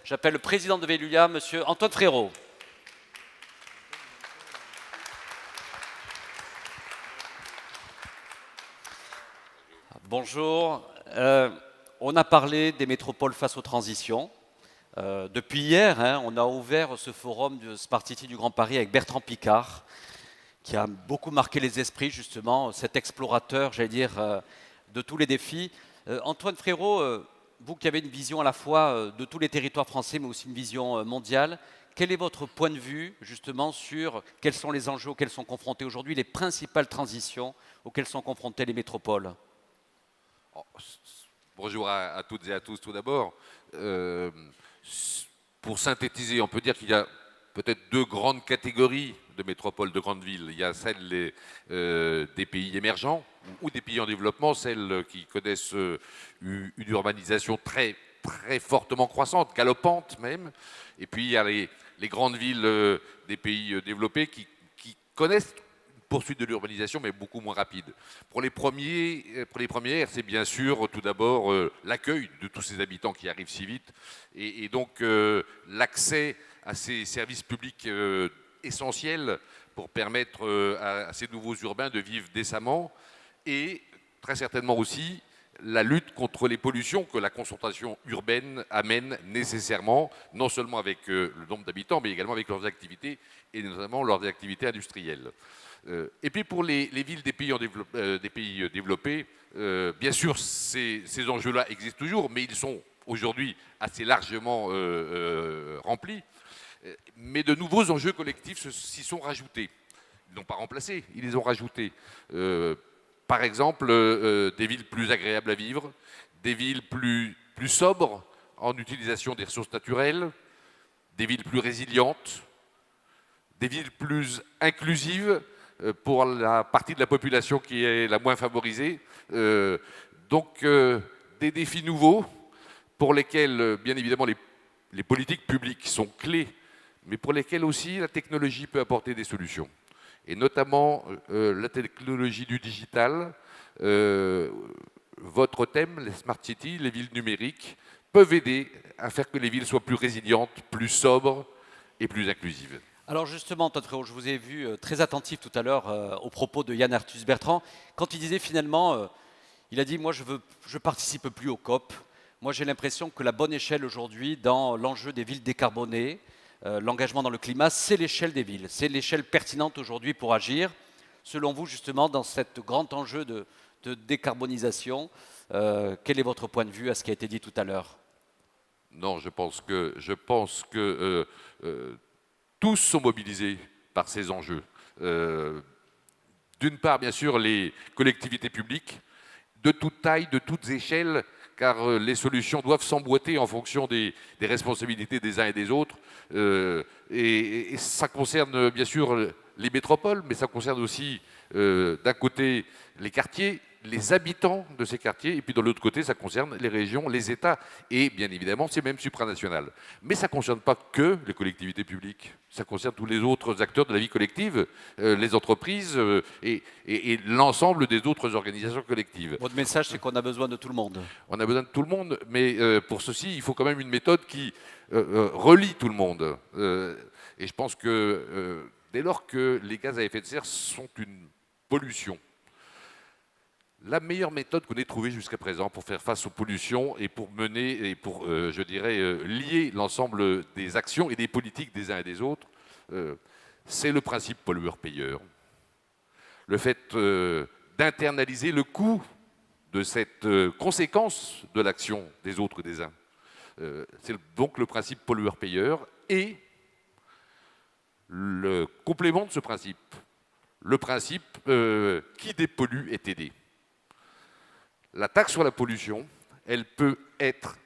J'appelle le président de Veolia, Monsieur Antoine Frérot. Bonjour. On a parlé des métropoles face aux transitions. Depuis hier, on a ouvert ce forum de Smart City du Grand Paris avec Bertrand Piccard, qui a beaucoup marqué les esprits, justement, cet explorateur, j'allais dire, de tous les défis. Antoine Frérot, vous qui avez une vision à la fois de tous les territoires français, mais aussi une vision mondiale, quel est votre point de vue, justement, sur quels sont les enjeux auxquels sont confrontées aujourd'hui les principales transitions auxquelles sont confrontées les métropoles? Bonjour à toutes et à tous tout d'abord. Pour synthétiser, on peut dire qu'il y a peut-être deux grandes catégories de métropoles, de grandes villes. Il y a celles des pays émergents ou des pays en développement, celles qui connaissent une urbanisation très, très fortement croissante, galopante même. Et puis il y a les grandes villes des pays développés qui connaissent poursuite de l'urbanisation, mais beaucoup moins rapide. Pour les premières, c'est bien sûr tout d'abord l'accueil de tous ces habitants qui arrivent si vite, et donc l'accès à ces services publics essentiels pour permettre à ces nouveaux urbains de vivre décemment, et très certainement aussi la lutte contre les pollutions que la concentration urbaine amène nécessairement, non seulement avec le nombre d'habitants, mais également avec leurs activités, et notamment leurs activités industrielles. Et puis pour les villes des pays développés, bien sûr, ces enjeux-là existent toujours, mais ils sont aujourd'hui assez largement remplis. Mais de nouveaux enjeux collectifs s'y sont rajoutés. Ils n'ont pas remplacé, ils les ont rajoutés. Par exemple, des villes plus agréables à vivre, des villes plus sobres en utilisation des ressources naturelles, des villes plus résilientes, des villes plus inclusives pour la partie de la population qui est la moins favorisée. Donc des défis nouveaux pour lesquels, bien évidemment, les politiques publiques sont clés, mais pour lesquels aussi la technologie peut apporter des solutions. Et notamment la technologie du digital. Votre thème, les smart cities, les villes numériques, peuvent aider à faire que les villes soient plus résilientes, plus sobres et plus inclusives. Alors justement, Antoine Frérot, je vous ai vu très attentif tout à l'heure aux propos de Yann Arthus Bertrand, quand il disait finalement, il a dit, moi je participe plus au COP. Moi j'ai l'impression que la bonne échelle aujourd'hui dans l'enjeu des villes décarbonées, l'engagement dans le climat, c'est l'échelle des villes. C'est l'échelle pertinente aujourd'hui pour agir. Selon vous, justement, dans cet grand enjeu de décarbonisation, quel est votre point de vue à ce qui a été dit tout à l'heure? Non, je pense que tous sont mobilisés par ces enjeux. D'une part, bien sûr, les collectivités publiques, de toute taille, de toutes échelles, car les solutions doivent s'emboîter en fonction des responsabilités des uns et des autres. Et ça concerne bien sûr les métropoles, mais ça concerne aussi d'un côté les quartiers, les habitants de ces quartiers, et puis de l'autre côté, ça concerne les régions, les États, et bien évidemment, c'est même supranational. Mais ça ne concerne pas que les collectivités publiques, ça concerne tous les autres acteurs de la vie collective, les entreprises et l'ensemble des autres organisations collectives. Votre message, c'est qu'on a besoin de tout le monde. On a besoin de tout le monde, mais pour ceci, il faut quand même une méthode qui relie tout le monde. Et je pense que dès lors que les gaz à effet de serre sont une pollution, la meilleure méthode qu'on ait trouvée jusqu'à présent pour faire face aux pollutions et pour mener et pour, je dirais, lier l'ensemble des actions et des politiques des uns et des autres, c'est le principe pollueur-payeur. Le fait d'internaliser le coût de cette conséquence de l'action des autres et des uns. C'est donc le principe pollueur-payeur et le complément de ce principe, le principe qui dépollue est aidé. La taxe sur la pollution, elle peut être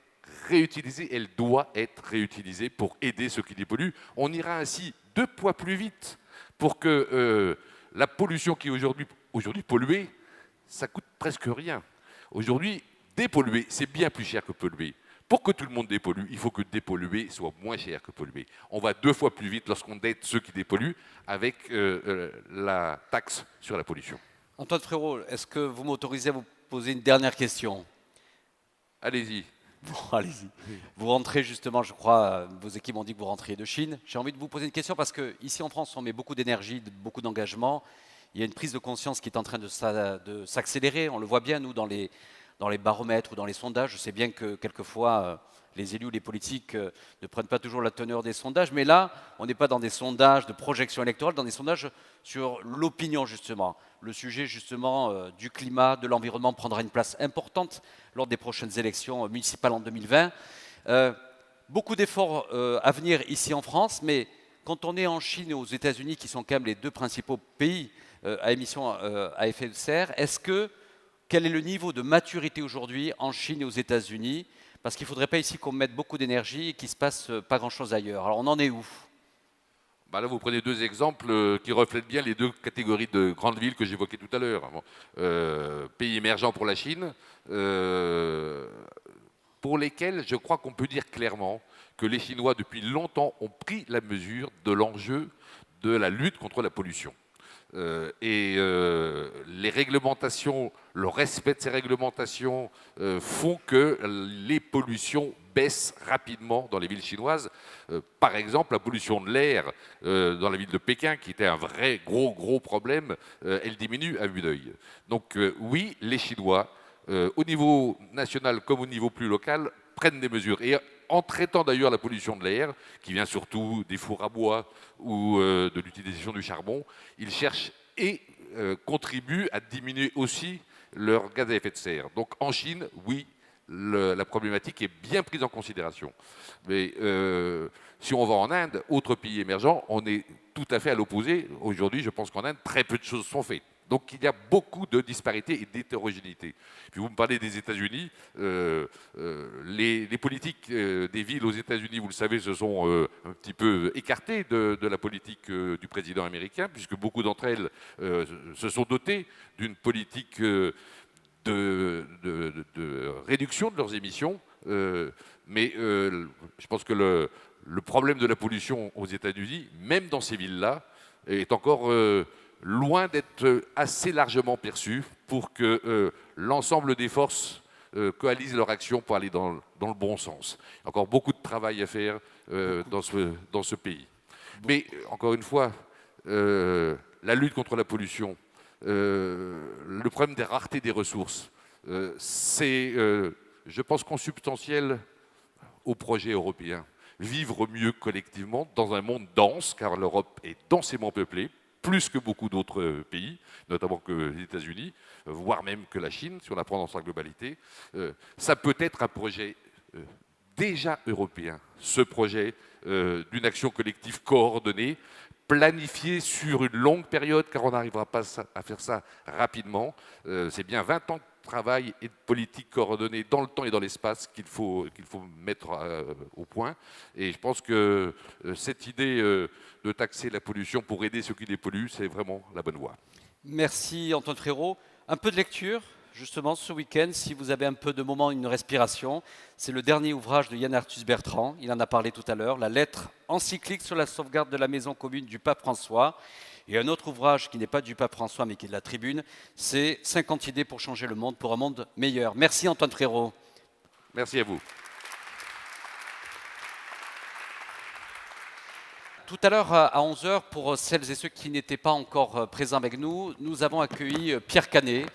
réutilisée, elle doit être réutilisée pour aider ceux qui dépolluent. On ira ainsi 2 fois plus vite pour que la pollution qui est aujourd'hui polluée, ça coûte presque rien. Aujourd'hui, dépolluer, c'est bien plus cher que polluer. Pour que tout le monde dépollue, il faut que dépolluer soit moins cher que polluer. On va 2 fois plus vite lorsqu'on aide ceux qui dépolluent avec la taxe sur la pollution. Antoine Frérot, est-ce que vous m'autorisez à vous poser une dernière question? Allez-y. Bon, allez-y. Vous rentrez justement, je crois, vos équipes m'ont dit que vous rentriez de Chine. J'ai envie de vous poser une question parce qu'ici en France, on met beaucoup d'énergie, beaucoup d'engagement. Il y a une prise de conscience qui est en train de s'accélérer. On le voit bien, nous, dans les baromètres ou dans les sondages. Je sais bien que quelquefois, les élus, les politiques ne prennent pas toujours la teneur des sondages. Mais là, on n'est pas dans des sondages de projection électorale, dans des sondages sur l'opinion, justement. Le sujet, justement, du climat, de l'environnement prendra une place importante lors des prochaines élections municipales en 2020. Beaucoup d'efforts à venir ici en France, mais quand on est en Chine et aux États-Unis, qui sont quand même les deux principaux pays à émissions à effet de serre, quel est le niveau de maturité aujourd'hui en Chine et aux États-Unis? Parce qu'il ne faudrait pas ici qu'on mette beaucoup d'énergie et qu'il ne se passe pas grand-chose ailleurs. Alors on en est où? Bah là, vous prenez deux exemples qui reflètent bien les deux catégories de grandes villes que j'évoquais tout à l'heure. Bon, pays émergents pour la Chine, pour lesquels je crois qu'on peut dire clairement que les Chinois, depuis longtemps, ont pris la mesure de l'enjeu de la lutte contre la pollution. Les réglementations, le respect de ces réglementations font que les pollutions baissent rapidement dans les villes chinoises. Par exemple, la pollution de l'air dans la ville de Pékin, qui était un vrai gros problème, elle diminue à vue d'œil. Donc oui, les Chinois, au niveau national comme au niveau plus local, prennent des mesures. Et en traitant d'ailleurs la pollution de l'air, qui vient surtout des fours à bois ou de l'utilisation du charbon, ils cherchent et contribuent à diminuer aussi leurs gaz à effet de serre. Donc en Chine, oui, la problématique est bien prise en considération. Mais si on va en Inde, autre pays émergent, on est tout à fait à l'opposé. Aujourd'hui, je pense qu'en Inde, très peu de choses sont faites. Donc il y a beaucoup de disparités et d'hétérogénéité. Puis vous me parlez des États-Unis. Les politiques des villes aux États-Unis, vous le savez, se sont un petit peu écartées de la politique du président américain, puisque beaucoup d'entre elles se sont dotées d'une politique de réduction de leurs émissions. Mais je pense que le problème de la pollution aux États-Unis, même dans ces villes-là, est encore loin d'être assez largement perçu pour que l'ensemble des forces coalisent leur action pour aller dans le bon sens. Il y a encore beaucoup de travail à faire dans ce pays. Mais encore une fois, la lutte contre la pollution, le problème des raretés des ressources, c'est, je pense, consubstantiel au projet européen. Vivre mieux collectivement dans un monde dense, car l'Europe est densément peuplée, plus que beaucoup d'autres pays, notamment que les États-Unis, voire même que la Chine, si on la prend dans sa globalité. Ça peut être un projet déjà européen, ce projet d'une action collective coordonnée, planifiée sur une longue période, car on n'arrivera pas à faire ça rapidement. C'est bien 20 ans de travail et de politique coordonnée dans le temps et dans l'espace qu'il faut mettre au point. Et je pense que cette idée de taxer la pollution pour aider ceux qui les polluent, c'est vraiment la bonne voie. Merci Antoine Frérot. Un peu de lecture, justement, ce week-end, si vous avez un peu de moment, une respiration. C'est le dernier ouvrage de Yann Arthus Bertrand, il en a parlé tout à l'heure, la lettre encyclique sur la sauvegarde de la maison commune du pape François. Et un autre ouvrage qui n'est pas du pape François, mais qui est de la Tribune, c'est 50 idées pour changer le monde, pour un monde meilleur. Merci Antoine Frérot. Merci à vous. Tout à l'heure, à 11 h, pour celles et ceux qui n'étaient pas encore présents avec nous, nous avons accueilli Pierre Canet.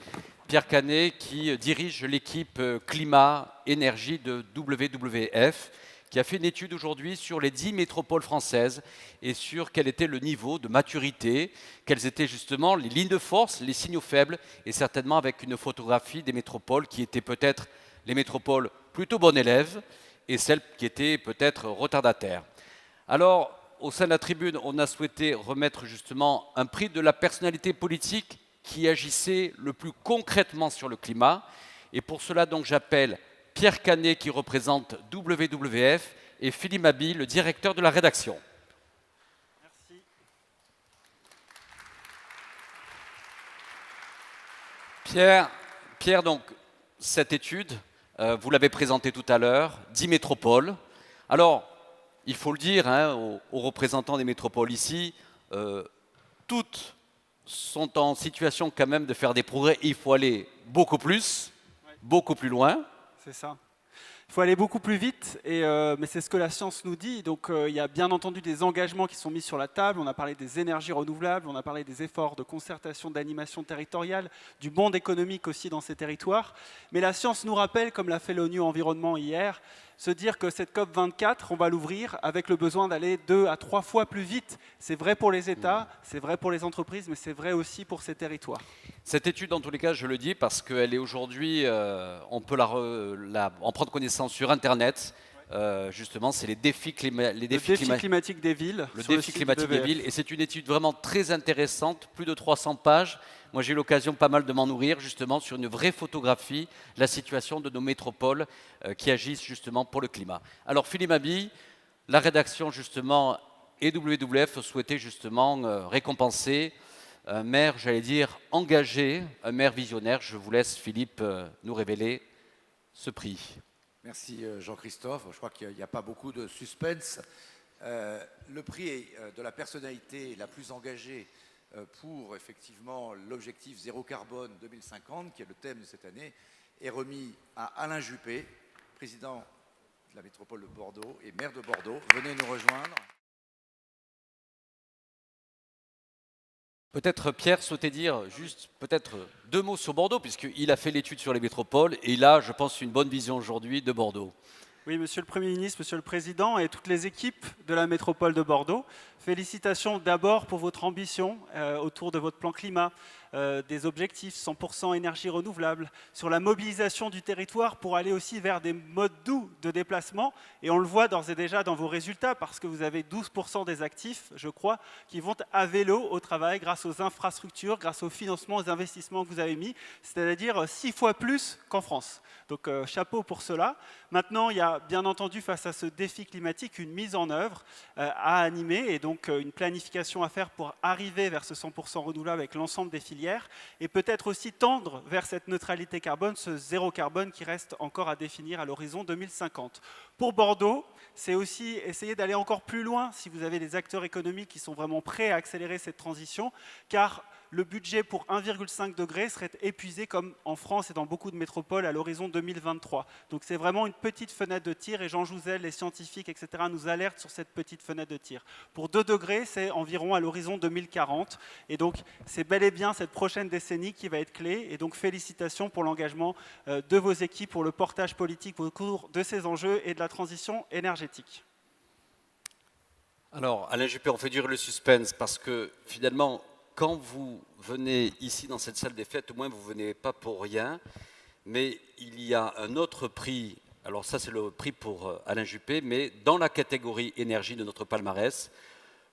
Pierre Canet qui dirige l'équipe climat-énergie de WWF, qui a fait une étude aujourd'hui sur les 10 métropoles françaises et sur quel était le niveau de maturité, quelles étaient justement les lignes de force, les signaux faibles, et certainement avec une photographie des métropoles qui étaient peut-être les métropoles plutôt bonnes élèves et celles qui étaient peut-être retardataires. Alors, au sein de la Tribune, on a souhaité remettre justement un prix de la personnalité politique qui agissait le plus concrètement sur le climat. Et pour cela, donc, j'appelle Pierre Canet, qui représente WWF, et Philippe Mabi, le directeur de la rédaction. Merci. Pierre, donc, cette étude, vous l'avez présentée tout à l'heure, 10 métropoles. Alors, il faut le dire aux représentants des métropoles ici, toutes sont en situation quand même de faire des progrès. Il faut aller beaucoup plus loin. C'est ça. Il faut aller beaucoup plus vite, mais c'est ce que la science nous dit. Donc il y a bien entendu des engagements qui sont mis sur la table. On a parlé des énergies renouvelables, on a parlé des efforts de concertation, d'animation territoriale, du monde économique aussi dans ces territoires. Mais la science nous rappelle, comme l'a fait l'ONU Environnement hier, se dire que cette COP24, on va l'ouvrir avec le besoin d'aller 2 à 3 fois plus vite. C'est vrai pour les États, c'est vrai pour les entreprises, mais c'est vrai aussi pour ces territoires. Cette étude, en tous les cas, je le dis parce qu'elle est aujourd'hui, on peut en prendre connaissance sur Internet. Justement, c'est les défis climatiques des villes. Le défi climatique des villes. Et c'est une étude vraiment très intéressante, plus de 300 pages. Moi, j'ai eu l'occasion pas mal de m'en nourrir, justement, sur une vraie photographie de la situation de nos métropoles qui agissent justement pour le climat. Alors, Philippe Mabille, la rédaction, justement, et WWF souhaitait justement récompenser un maire, j'allais dire, engagé, un maire visionnaire. Je vous laisse, Philippe, nous révéler ce prix. Merci Jean-Christophe. Je crois qu'il n'y a pas beaucoup de suspense. Le prix de la personnalité la plus engagée pour effectivement l'objectif zéro carbone 2050, qui est le thème de cette année, est remis à Alain Juppé, président de la métropole de Bordeaux et maire de Bordeaux. Venez nous rejoindre. Peut-être Pierre souhaitait dire juste peut-être 2 mots sur Bordeaux, puisqu'il a fait l'étude sur les métropoles, et il a, je pense, une bonne vision aujourd'hui de Bordeaux. Oui, Monsieur le Premier ministre, Monsieur le Président et toutes les équipes de la métropole de Bordeaux, félicitations d'abord pour votre ambition autour de votre plan climat, des objectifs 100% énergie renouvelable, sur la mobilisation du territoire pour aller aussi vers des modes doux de déplacement. Et on le voit d'ores et déjà dans vos résultats, parce que vous avez 12% des actifs, je crois, qui vont à vélo au travail grâce aux infrastructures, grâce aux financements, aux investissements que vous avez mis, c'est-à-dire 6 fois plus qu'en France. Donc chapeau pour cela. Maintenant, il y a bien entendu face à ce défi climatique une mise en œuvre à animer et donc une planification à faire pour arriver vers ce 100% renouvelable avec l'ensemble des filières et peut-être aussi tendre vers cette neutralité carbone, ce zéro carbone qui reste encore à définir à l'horizon 2050. Pour Bordeaux, c'est aussi essayer d'aller encore plus loin si vous avez des acteurs économiques qui sont vraiment prêts à accélérer cette transition, car le budget pour 1,5 degré serait épuisé comme en France et dans beaucoup de métropoles à l'horizon 2023. Donc c'est vraiment une petite fenêtre de tir et Jean Jouzel, les scientifiques, etc. nous alertent sur cette petite fenêtre de tir. Pour 2 degrés, c'est environ à l'horizon 2040 et donc c'est bel et bien cette prochaine décennie qui va être clé et donc félicitations pour l'engagement de vos équipes pour le portage politique autour de ces enjeux et de la transition énergétique. Alors, Alain Juppé, on fait durer le suspense parce que finalement, quand vous venez ici dans cette salle des fêtes, au moins vous ne venez pas pour rien, mais il y a un autre prix, alors ça c'est le prix pour Alain Juppé, mais dans la catégorie énergie de notre palmarès,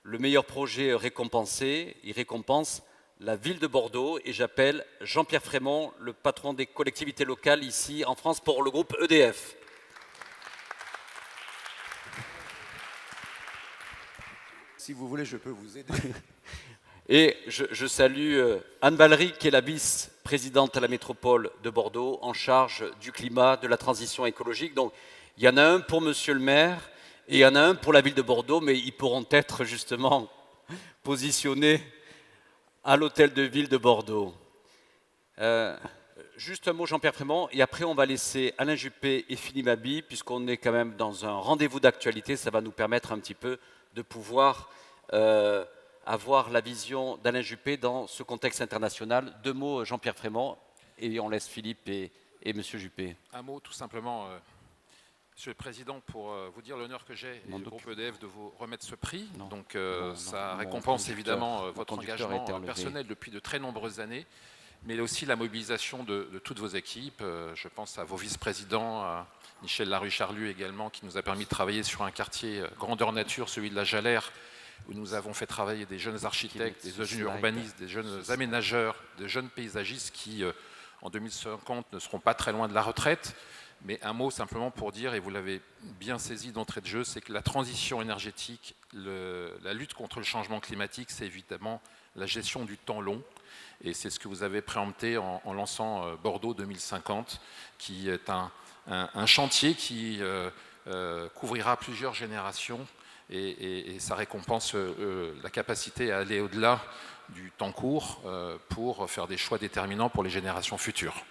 le meilleur projet récompensé, il récompense la ville de Bordeaux et j'appelle Jean-Pierre Frémont, le patron des collectivités locales ici en France pour le groupe EDF. Si vous voulez, je peux vous aider. Et je salue Anne Valéry, qui est la vice-présidente à la métropole de Bordeaux, en charge du climat, de la transition écologique. Donc, il y en a un pour Monsieur le maire et il y en a un pour la ville de Bordeaux, mais ils pourront être justement positionnés à l'hôtel de ville de Bordeaux. Juste un mot, Jean-Pierre Frémont, et après on va laisser Alain Juppé et Philippe Mabille, puisqu'on est quand même dans un rendez-vous d'actualité, ça va nous permettre un petit peu de pouvoir avoir la vision d'Alain Juppé dans ce contexte international. 2 mots, Jean-Pierre Frémont, et on laisse Philippe et M. Juppé. Un mot tout simplement, Monsieur le Président, pour vous dire l'honneur que j'ai et le groupe EDF de vous remettre ce prix. Donc ça récompense évidemment votre engagement personnel depuis de très nombreuses années, mais aussi la mobilisation de toutes vos équipes. Je pense à vos vice-présidents, à Michel Larue-Charlu également, qui nous a permis de travailler sur un quartier grandeur nature, celui de la Jalère, où nous avons fait travailler des jeunes architectes, des jeunes urbanistes, des jeunes aménageurs, des jeunes paysagistes qui, en 2050, ne seront pas très loin de la retraite. Mais un mot simplement pour dire, et vous l'avez bien saisi d'entrée de jeu, c'est que la transition énergétique, la lutte contre le changement climatique, c'est évidemment la gestion du temps long. Et c'est ce que vous avez préempté en lançant Bordeaux 2050, qui est un chantier qui couvrira plusieurs générations et ça récompense la capacité à aller au-delà du temps court pour faire des choix déterminants pour les générations futures.